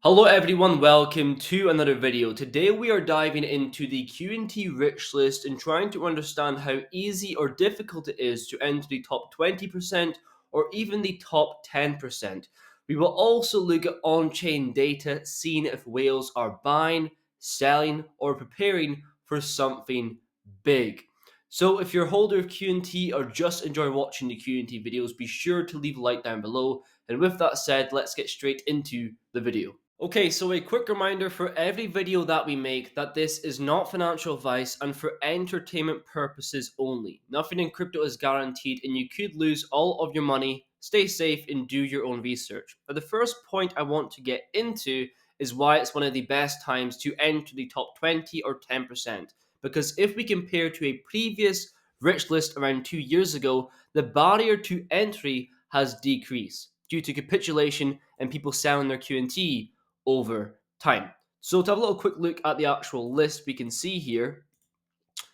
Hello everyone, welcome to another video. Today we are diving into the QNT rich list and trying to understand how easy or difficult it is to enter the top 20% or even the top 10%. We will also look at on-chain data, seeing if whales are buying, selling, or preparing for something big. So if you're a holder of QNT or just enjoy watching the QNT videos, be sure to leave a like down below. And with that said, let's get straight into the video. Okay, so a quick reminder for every video that we make that this is not financial advice and for entertainment purposes only. Nothing in crypto is guaranteed and you could lose all of your money. Stay safe and do your own research. But the first point I want to get into is why it's one of the best times to enter the top 20 or 10%. Because if we compare to a previous rich list around 2 years ago, the barrier to entry has decreased due to capitulation and people selling their QNT over time. So to have a little quick look at the actual list, we can see here.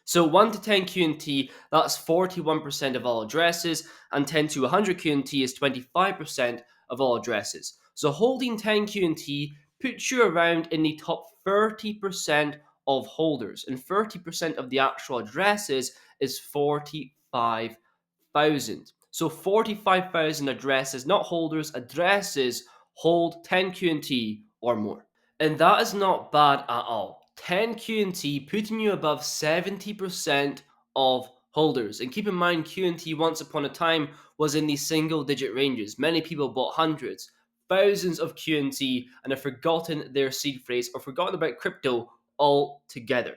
So 1 to 10 QNT, that's 41% of all addresses, and 10 to 100 QNT is 25% of all addresses. So holding 10 QNT puts you around in the top 30% of holders, and 30% of the actual addresses is 45,000. So 45,000 addresses, not holders, addresses hold 10 QNT or more. And that is not bad at all. 10 QNT putting you above 70% of holders. And keep in mind, QNT once upon a time was in the single digit ranges. Many people bought hundreds, thousands of QNT and have forgotten their seed phrase or forgotten about crypto altogether.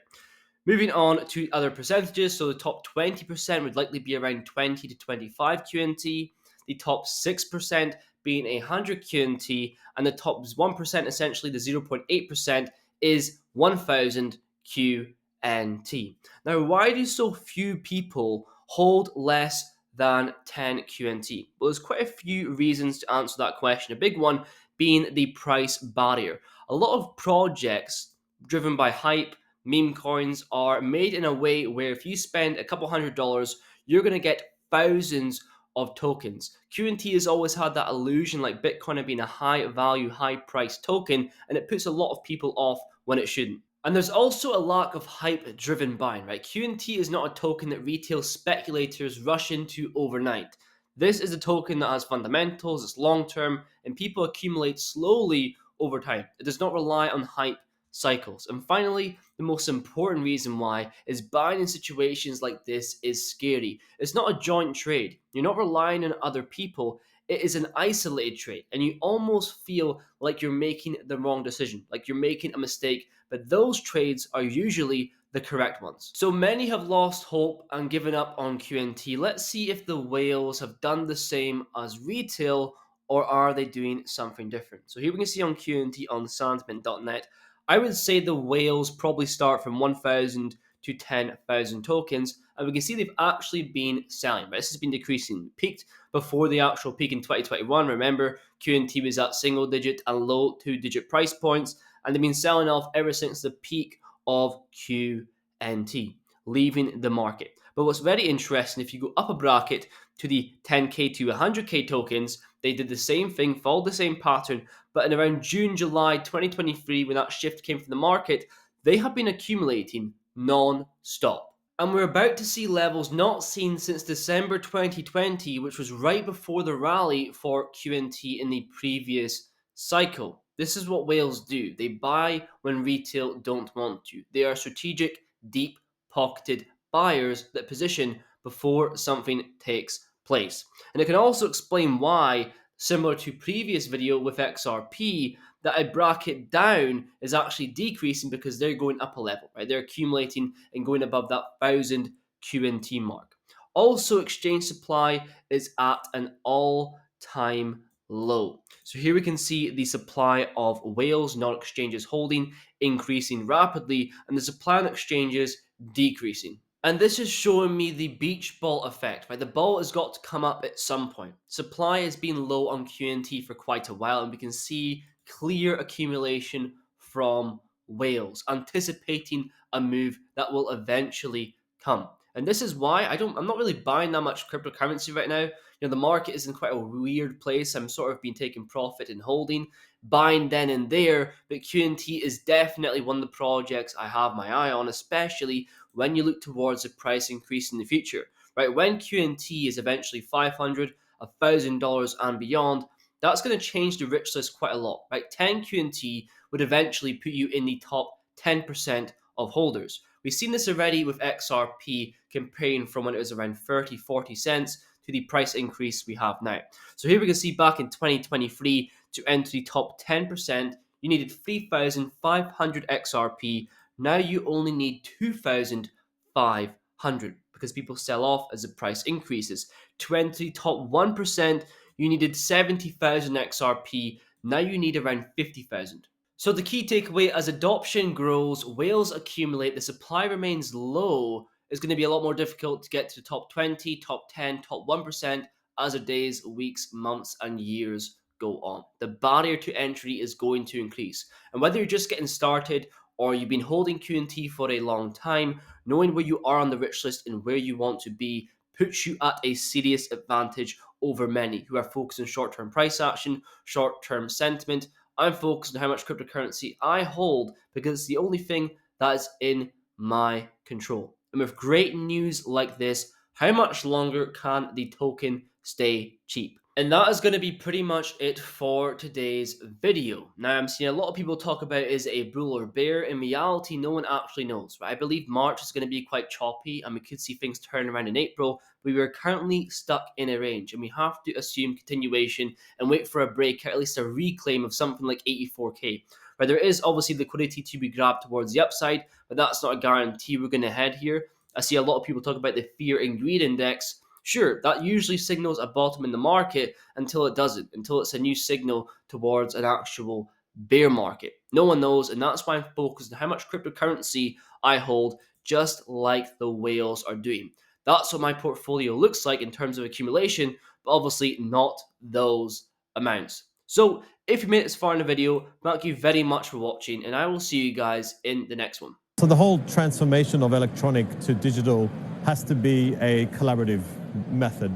Moving on to other percentages, so the top 20% would likely be around 20 to 25 QNT, the top 6% being 100 QNT, and the top 1%, essentially the 0.8%, is 1000 QNT. Now, why do so few people hold less than 10 QNT? Well, there's quite a few reasons to answer that question. A big one being the price barrier. A lot of projects driven by hype, meme coins are made in a way where if you spend a couple $100, you're going to get thousands of tokens. QNT has always had that illusion like Bitcoin being a high value, high price token, and it puts a lot of people off when it shouldn't. And there's also a lack of hype driven buying, right? QNT is not a token that retail speculators rush into overnight. This is a token that has fundamentals, it's long term, and people accumulate slowly over time. It does not rely on hype cycles. And finally, the most important reason why is buying in situations like this is scary. It's not a joint trade. You're not relying on other people. It is an isolated trade, and you almost feel like you're making the wrong decision, like you're making a mistake, but those trades are usually the correct ones. So many have lost hope and given up on QNT. Let's see if the whales have done the same as retail or are they doing something different. So here we can see on QNT on sandmint.net, I would say the whales probably start from 1,000 to 10,000 tokens, and we can see they've actually been selling. But this has been decreasing. Peaked before the actual peak in 2021. Remember, QNT was at single digit and low two-digit price points, and they've been selling off ever since the peak of QNT, leaving the market. But what's very interesting, if you go up a bracket to the 10K to 100K tokens, they did the same thing, followed the same pattern, but in around June, July 2023, when that shift came from the market, they have been accumulating non-stop. And we're about to see levels not seen since December 2020, which was right before the rally for QNT in the previous cycle. This is what whales do. They buy when retail don't want to. They are strategic, deep-pocketed buyers that position before something takes place. And it can also explain why, similar to previous video with XRP, that a bracket down is actually decreasing because they're going up a level, right? They're accumulating and going above that 1,000 QNT mark. Also, exchange supply is at an all-time low. So here we can see the supply of whales, not exchanges holding, increasing rapidly, and the supply on exchanges decreasing. And this is showing me the beach ball effect, right? The ball has got to come up at some point. Supply has been low on QNT for quite a while, and we can see clear accumulation from whales, anticipating a move that will eventually come. And this is why I'm not really buying that much cryptocurrency right now. The market is in quite a weird place. I'm sort of been taking profit and holding, buying then and there. But QNT is definitely one of the projects I have my eye on, especially when you look towards a price increase in the future. Right, when QNT is eventually 500, $1,000 and beyond, that's going to change the rich list quite a lot. Right, 10 QNT would eventually put you in the top 10% of holders. We've seen this already with XRP comparing from when it was around 30, 40 cents to the price increase we have now. So here we can see back in 2023, to enter the top 10%, you needed 3,500 XRP. Now you only need 2,500 because people sell off as the price increases. To enter the top 1%, you needed 70,000 XRP. Now you need around 50,000. So the key takeaway: as adoption grows, whales accumulate, the supply remains low, it's going to be a lot more difficult to get to the top 20, top 10, top 1% as the days, weeks, months, and years go on. The barrier to entry is going to increase. And whether you're just getting started or you've been holding QNT for a long time, knowing where you are on the rich list and where you want to be puts you at a serious advantage over many who are focused on short-term price action, short-term sentiment. I'm focused on how much cryptocurrency I hold because it's the only thing that is in my control. And with great news like this, how much longer can the token stay cheap? And that is going to be pretty much it for today's video. Now, I'm seeing a lot of people talk about is it a bull or bear. In reality, no one actually knows. Right? I believe March is going to be quite choppy and we could see things turn around in April. We are currently stuck in a range and we have to assume continuation and wait for a break, or at least a reclaim of something like 84k. Right, there is obviously liquidity to be grabbed towards the upside, but that's not a guarantee we're going to head here. I see a lot of people talk about the fear and greed index. Sure, that usually signals a bottom in the market until it doesn't, until it's a new signal towards an actual bear market. No one knows, and that's why I'm focused on how much cryptocurrency I hold, just like the whales are doing. That's what my portfolio looks like in terms of accumulation, but obviously not those amounts. So if you made it this far in the video, thank you very much for watching, and I will see you guys in the next one. So the whole transformation of electronic to digital has to be a collaborative method.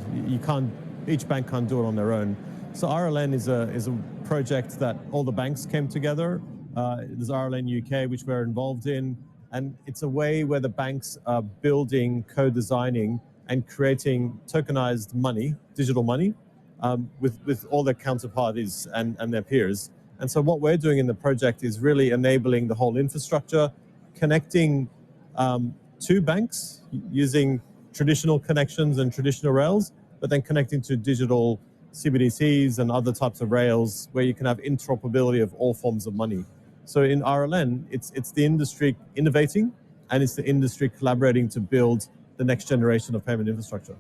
Each bank can't do it on their own. So RLN is a project that all the banks came together. There's RLN UK, which we're involved in, and it's a way where the banks are building, co-designing, and creating tokenized money, digital money, with all their counterparties and their peers. And so what we're doing in the project is really enabling the whole infrastructure, connecting to banks using traditional connections and traditional rails, but then connecting to digital CBDCs and other types of rails where you can have interoperability of all forms of money. So in RLN, it's the industry innovating and it's the industry collaborating to build the next generation of payment infrastructure.